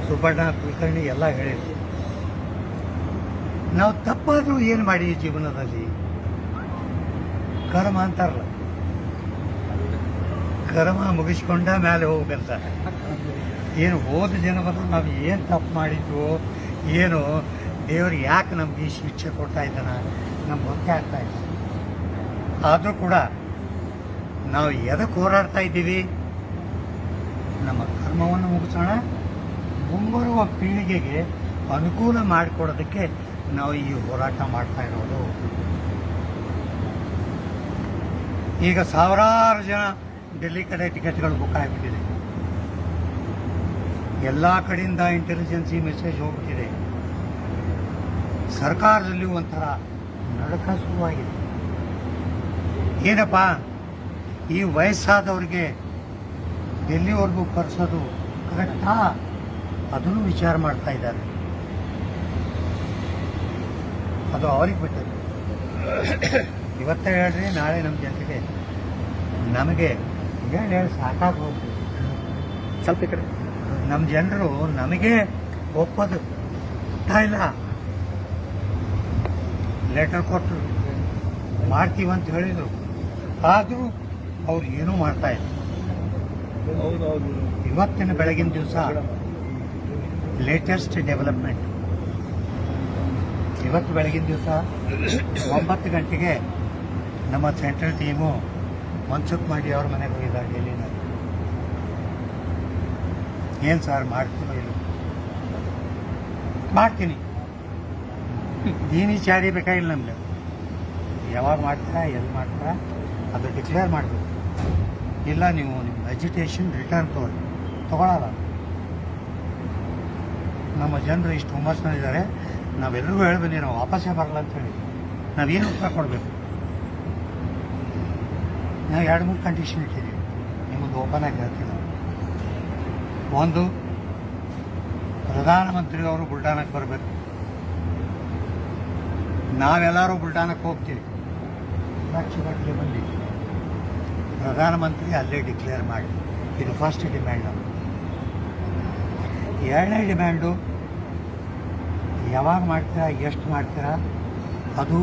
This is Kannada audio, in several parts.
ಸುಬ್ಬಣ್ಣ ಕುಲಕರ್ಣಿ ಎಲ್ಲ ಹೇಳಿದ್ರು. ನಾವು ತಪ್ಪಾದರೂ ಏನು ಮಾಡಿ ಜೀವನದಲ್ಲಿ ಕರ್ಮ ಅಂತಾರಲ್ಲ, ಕರ್ಮ ಮುಗಿಸ್ಕೊಂಡ ಮೇಲೆ ಹೋಗ್ಬೇಕಂತ. ಏನು ಹೋದ ಜನ್ಮದಲ್ಲಿ ನಾವು ಏನು ತಪ್ಪು ಮಾಡಿದ್ವೋ ಏನೋ, ದೇವ್ರು ಯಾಕೆ ನಮ್ಗೆ ಈ ಶಿಕ್ಷೆ ಕೊಡ್ತಾ ಇದ್ದಾನ ನಮ್ಗೆ ಗೊತ್ತೇ ಆಗ್ತಾ ಇಲ್ಲ. ಆದರೂ ಕೂಡ ನಾವು ಎದಕ್ಕೆ ಹೋರಾಡ್ತಾ ಇದ್ದೀವಿ? ನಮ್ಮ ಕರ್ಮವನ್ನು ಮುಗಿಸೋಣ, ಮುಂಬರುವ ಪೀಳಿಗೆಗೆ ಅನುಕೂಲ ಮಾಡಿಕೊಡೋದಕ್ಕೆ ನಾವು ಈ ಹೋರಾಟ ಮಾಡ್ತಾ ಇರೋದು. ಈಗ ಸಾವಿರಾರು ಜನ ಡೆಲ್ಲಿ ಕಡೆ ಟಿಕೆಟ್ಗಳು ಬುಕ್ ಆಗಿಬಿಟ್ಟಿದೆ. ಎಲ್ಲ ಕಡೆಯಿಂದ ಇಂಟೆಲಿಜೆನ್ಸಿ ಮೆಸೇಜ್ ಹೋಗ್ಬಿಟ್ಟಿದೆ. ಸರ್ಕಾರದಲ್ಲಿ ಒಂಥರ ನಡಕ ಶುರುವಾಗಿದೆ. ಏನಪ್ಪ, ಈ ವಯಸ್ಸಾದವ್ರಿಗೆ ಡೆಲ್ಲಿವರೆಗೂ ಕರೆಸೋದು ಕರೆಕ್ಟಾ? ಅದನ್ನು ವಿಚಾರ ಮಾಡ್ತಾ ಇದ್ದಾರೆ. ಅದು ಅವ್ರಿಗೆ ಬಿಟ್ಟದ್ದು. ಇವತ್ತೇ ಹೇಳ್ರಿ, ನಾಳೆ ನಮ್ಮ ಜನತೆಗೆ ನಮಗೆ ಹೇಳಿ ಸಾಕಾಗಿ ಹೋಗ್ತೀವಿ. ಸ್ವಲ್ಪ ಈ ಕಡೆ ನಮ್ಮ ಜನರು ನಮಗೆ ಒಪ್ಪೋದು ಇಲ್ಲ. ಲೆಟರ್ ಕೊಟ್ಟರು, ಮಾಡ್ತೀವಂತ ಹೇಳಿದರು, ಆದರೂ ಅವ್ರು ಏನೂ ಮಾಡ್ತಾ ಇಲ್ಲ. ಇವತ್ತಿನ ಬೆಳಗಿನ ದಿವಸ ಲೇಟೆಸ್ಟ್ ಡೆವಲಪ್ಮೆಂಟ್. ಇವತ್ತು ಬೆಳಗಿನ ದಿವಸ 9 ಗಂಟೆಗೆ ನಮ್ಮ ಸೆಂಟ್ರಲ್ ಟೀಮು ಮನ್ಸುಖ್ ಮಾಡಿ ಅವ್ರ ಮನೆಗೆ ಹೋಗಿದ್ದಾರೆ ಡೆಲ್ಲಿನಲ್ಲಿ. ಏನು ಸರ್ ಮಾಡ್ತೀನೋ ಇಲ್ಲ? ಮಾಡ್ತೀನಿ. ದೀನಿಚಾರಿ ಬೇಕಾಗಿಲ್ಲ ನಮ್ಗೆ. ಯಾವಾಗ ಮಾಡ್ತೀರಾ, ಎಲ್ಲಿ ಮಾಡ್ತೀರಾ ಅದು ಡಿಕ್ಲೇರ್ ಮಾಡಬೇಕು. ಇಲ್ಲ ನೀವು ನಿಮ್ಮ ಎಜುಕೇಷನ್ ರಿಟರ್ನ್ ತಗೊಳ್ಳಲ್ಲ. ನಮ್ಮ ಜನರು ಇಷ್ಟು ಹುಮ್ಮಸ್ಸಿದ್ದಾರೆ, ನಾವೆಲ್ಲರಿಗೂ ಹೇಳ್ಬನ್ನಿ ನಾವು ವಾಪಸ್ಸೇ ಬರಲ್ಲ ಅಂತ ಹೇಳಿ ನಾವೇನು ಉತ್ತರ ಕೊಡಬೇಕು? ನಾವು 2-3 ಕಂಡೀಷನ್ ಇಟ್ಟಿದ್ದೀವಿ. ನಿಮ್ಮದು ಓಪನ್ ಆಗಿ ಹೇಳ್ತೀವಿ. ಒಂದು, ಪ್ರಧಾನಮಂತ್ರಿಯವರು ಬುಲ್ಡಾನಕ್ಕೆ ಬರಬೇಕು. ನಾವೆಲ್ಲರೂ ಬುಲ್ಡಾನಕ್ಕೆ ಹೋಗ್ತೀವಿ, ಲಕ್ಷಗಟ್ಟಲೆ ಬಂದು ಪ್ರಧಾನಮಂತ್ರಿ ಅಲ್ಲೇ ಡಿಕ್ಲೇರ್ ಮಾಡಿ. ಇದು ಫಸ್ಟ್ ಡಿಮ್ಯಾಂಡ್. ನಮ್ಮದು 2ನೇ ಡಿಮ್ಯಾಂಡು, ಯಾವಾಗ ಮಾಡ್ತೀರಾ, ಎಷ್ಟು ಮಾಡ್ತೀರಾ ಅದು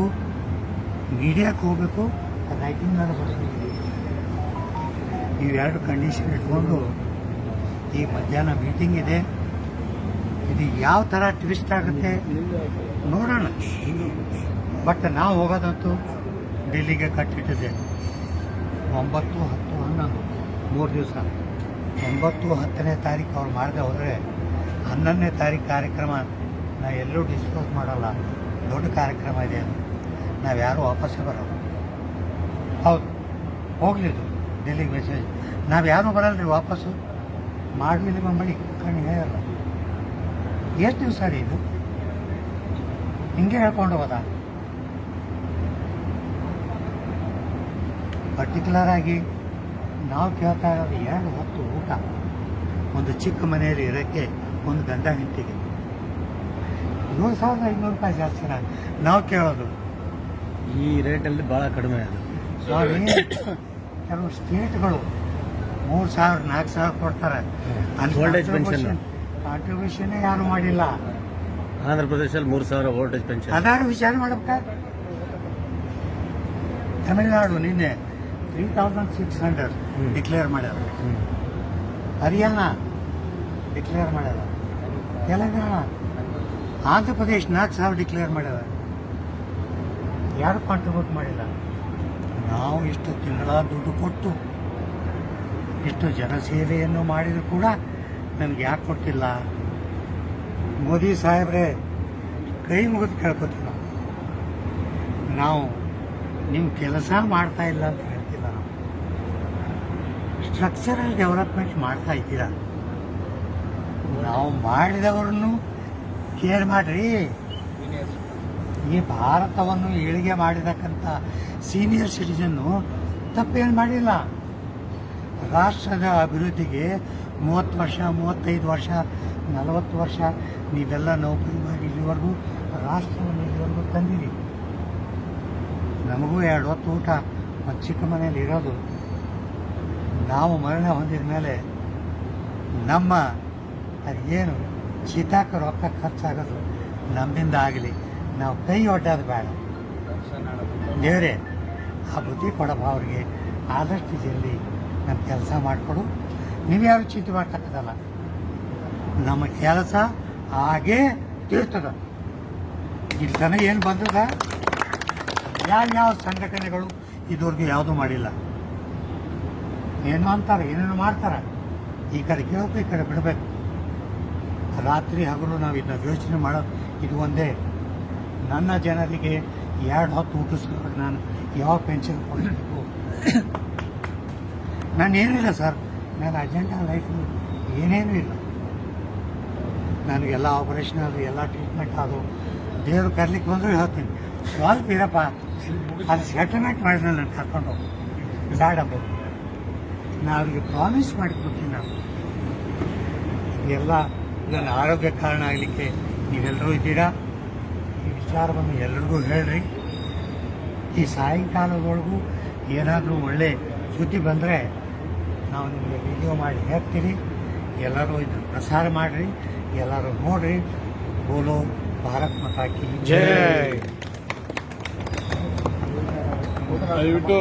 ಮೀಡಿಯಾಕ್ಕೆ ಹೋಗಬೇಕು, ರೈಟಿಂಗ್ನಲ್ಲಿ ಬರಬೇಕು. ಇವೆರಡು ಕಂಡೀಷನ್ ಇಟ್ಕೊಂಡು ಈ ಮಧ್ಯಾಹ್ನ ಮೀಟಿಂಗ್ ಇದೆ. ಇದು ಯಾವ ಥರ ಟ್ವಿಸ್ಟ್ ಆಗುತ್ತೆ ನೋಡೋಣ. ಬಟ್ ನಾವು ಹೋಗೋದಂತೂ ಡೆಲ್ಲಿಗೆ ಕಟ್ಟಿಟ್ಟಿದೆ. 9, 10, 11 3 ದಿವಸ. 9, 10ನೇ ತಾರೀಕು ಅವ್ರು ಮಾಡದೆ ಹೋದರೆ 11ನೇ ತಾರೀಕು ಕಾರ್ಯಕ್ರಮ ನಾವು ಎಲ್ಲೂ ಡಿಸ್ಕ್ಲೋಸ್ ಮಾಡಲ್ಲ. ದೊಡ್ಡ ಕಾರ್ಯಕ್ರಮ ಇದೆ, ನಾವು ಯಾರೂ ವಾಪಸ್ಸೇ ಬರೋಲ್ಲ. ಹೌದು, ಹೋಗ್ಲಿದ್ದು ಡೆಲ್ಲಿಗೆ ಮೆಸೇಜ್, ನಾವು ಯಾರೂ ಬರಲ್ರಿ ವಾಪಸ್ಸು. ಮಾಡಲಿಲ್ಲ ಮಾಡಿ ಕಣ್ಣು ಹೇಳಲ್ಲ. ಎಷ್ಟು ದಿವಸ ರೀ ಇದು ಹಿಂಗೆ ಹೇಳ್ಕೊಂಡು ಹೋದ? ಪರ್ಟಿಕ್ಯುಲರ್ ಆಗಿ ನಾವು ಕೇಳ್ತಾ ಇರೋದು 2 ಹೊತ್ತು ಊಟ. ಒಂದು ಚಿಕ್ಕ ಮನೆಯಲ್ಲಿ ಇರೋಕ್ಕೆ ಒಂದು ಗಂಡ ಹೆಂಡತಿಗೆ 7,500 ರೂಪಾಯಿ ಜಾಸ್ತಿನ ನಾವು ಕೇಳೋದು. ಈ ರೇಟಲ್ಲಿ ಭಾಳ ಕಡಿಮೆ ಅದು. ಕೆಲವು ಸ್ಟೇಟ್ಗಳು 3,000, 4,000 ಕೊಡ್ತಾರೆ. ಓಲ್ಡ್ ಏಜ್ ಪೆನ್ಷನ್ ಕಾಂಟ್ರಿಬ್ಯೂಷನ್ ಯಾರು ಮಾಡಿಲ್ಲ. ಆಂಧ್ರ ಪ್ರದೇಶದಲ್ಲಿ 3,000 ಓಲ್ಡ್ ಏಜ್ ಪೆನ್ಷನ್. ಅದಾರು ವಿಚಾರ ಮಾಡಬೇಕಾ? ತಮಿಳುನಾಡು ನಿನ್ನೆ 3,600 ಡಿಕ್ಲೇರ್ ಮಾಡ್ಯಾರ. ಹರಿಯಾಣ ಡಿಕ್ಲೇರ್ ಮಾಡ್ಯಾರ. ತೆಲಂಗಾಣ, ಆಂಧ್ರ ಪ್ರದೇಶ 4,000 ಡಿಕ್ಲೇರ್ ಮಾಡ್ಯಾರ. ಯಾರು ಕಾಂಟ್ರಿಬ್ಯೂಟ್ ಮಾಡಿಲ್ಲ. ನಾವು ಇಷ್ಟು ತಿಂಗಳ ದುಡ್ಡು ಕೊಟ್ಟು ಇಷ್ಟು ಜನಸೇವೆಯನ್ನು ಮಾಡಿದರೂ ಕೂಡ ನಮ್ಗೆ ಯಾಕೆ ಕೊಟ್ಟಿಲ್ಲ? ಮೋದಿ ಸಾಹೇಬ್ರೆ, ಕೈ ಮುಗಿದು ಕೇಳ್ಕೊತೀವಿ ನಾವು. ನೀವು ಕೆಲಸ ಮಾಡ್ತಾ ಇಲ್ಲ ಅಂತ ಹೇಳ್ತಿಲ್ಲ. ನಾವು ಸ್ಟ್ರಕ್ಚರಲ್ ಡೆವಲಪ್ಮೆಂಟ್ ಮಾಡ್ತಾ ಇದ್ದೀರಾ. ನಾವು ಮಾಡಿದವರನ್ನು ಕೇರ್ ಮಾಡ್ರಿ. ಈ ಭಾರತವನ್ನು ಏಳಿಗೆ ಮಾಡಿದಕ್ಕಂಥ ಸೀನಿಯರ್ ಸಿಟಿಜನ್ನು ತಪ್ಪೇನು ಮಾಡಿಲ್ಲ. ರಾಷ್ಟ್ರದ ಅಭಿವೃದ್ಧಿಗೆ 30 ವರ್ಷ, 35 ವರ್ಷ, 40 ವರ್ಷ ನೀವೆಲ್ಲ ನೌಕರಿ ಮಾಡಿ ಇಲ್ಲಿವರೆಗೂ ರಾಷ್ಟ್ರವನ್ನು ಇಲ್ಲಿವರೆಗೂ ತಂದಿರಿ. ನಮಗೂ 2 ಹೊತ್ತು ಊಟ ಒಂದು ಚಿಕ್ಕ ಮನೆಯಲ್ಲಿ ಇರೋದು. ನಾವು ಮರಣ ಹೊಂದಿದ ಮೇಲೆ ನಮ್ಮ ಅದೇನು ಚೀತಾಕ ರೊಕ್ಕ ಖರ್ಚಾಗೋದು ನಮ್ಮಿಂದ ಆಗಲಿ, ನಾವು ಕೈ ಒಡ್ಡೋದು ಬೇಡ. ದೇವರೇ ಆ ಬುದ್ಧಿ ಕೊಡಪ್ಪ ಅವ್ರಿಗೆ, ಆದಷ್ಟು ಜಲ್ದಿ ನಮ್ಮ ಕೆಲಸ ಮಾಡಿಕೊಡು. ನೀವು ಯಾರು ಚಿಂತೆ ಮಾಡ್ತಕ್ಕದಲ್ಲ, ನಮ್ಮ ಕೆಲಸ ಹಾಗೇ ತೀರ್ತದ. ಇಲ್ಲಿ ತನಕ ಏನು ಬಂದದ, ಯಾವ ಸಂಘಟನೆಗಳು ಇದುವರೆಗೂ ಯಾವುದೂ ಮಾಡಿಲ್ಲ. ಏನೋ ಅಂತಾರೆ, ಏನೇನು ಮಾಡ್ತಾರೆ, ಈ ಕಡೆ ಕೇಳಬೇಕು, ಈ ಕಡೆ ಬಿಡಬೇಕು. ರಾತ್ರಿ ಹಗಲು ನಾವು ಇದನ್ನ ಯೋಚನೆ ಮಾಡೋದು ಇದು ಒಂದೇ. ನನ್ನ ಜನರಿಗೆ 2 ಹೊತ್ತು ಊಟಿಸ್ಕೊಂಡು ನಾನು ಯಾವ ಪೆನ್ಷನ್ ಕೊಡಬೇಕು. ನಾನೇನಿಲ್ಲ ಸರ್, ನನ್ನ ಅಜೆಂಡಾ ಲೈಫು ಏನೇನೂ ಇಲ್ಲ. ನನಗೆಲ್ಲ ಆಪರೇಷನ್ ಅದು, ಎಲ್ಲ ಟ್ರೀಟ್ಮೆಂಟ್ ಅದು, ದೇವರು ಕರ್ಲಿಕ್ಕೆ ಬಂದರೂ ಹೇಳ್ತೀನಿ, ಸ್ವಲ್ಪ ಇರಪ್ಪ, ಅದು ಸೆಟಲ್ಮೆಂಟ್ ಮಾಡಿದ್ರೆ ನಾನು ಕರ್ಕೊಂಡು ಹೋಗಿ ಬೇಡಪ್ಪ. ನಾನು ಅವ್ರಿಗೆ ಪ್ರಾಮಿಸ್ ಮಾಡಿಕೊಡ್ತೀನಿ. ನಾನು ಎಲ್ಲ ನನ್ನ ಆರೋಗ್ಯ ಕಾರಣ ಆಗಲಿಕ್ಕೆ ನೀವೆಲ್ಲರೂ ಇದ್ದೀರಾ. ಈ ವಿಚಾರವನ್ನು ಎಲ್ರಿಗೂ ಹೇಳ್ರಿ. ಈ ಸಾಯಂಕಾಲದೊಳಗೂ ಏನಾದರೂ ಒಳ್ಳೆ ಸುದ್ದಿ ಬಂದರೆ ನಾವು ನಿಮಗೆ ವಿಡಿಯೋ ಮಾಡಿ ಹೇಳ್ತೀರಿ. ಎಲ್ಲರೂ ಇದನ್ನು ಪ್ರಸಾರ ಮಾಡಿರಿ, ಎಲ್ಲರೂ ನೋಡ್ರಿ. ಬೋಲೋ ಭಾರತ್ ಮಾತಾ ಕಿ ಜೈ. ದಯವಿಟ್ಟು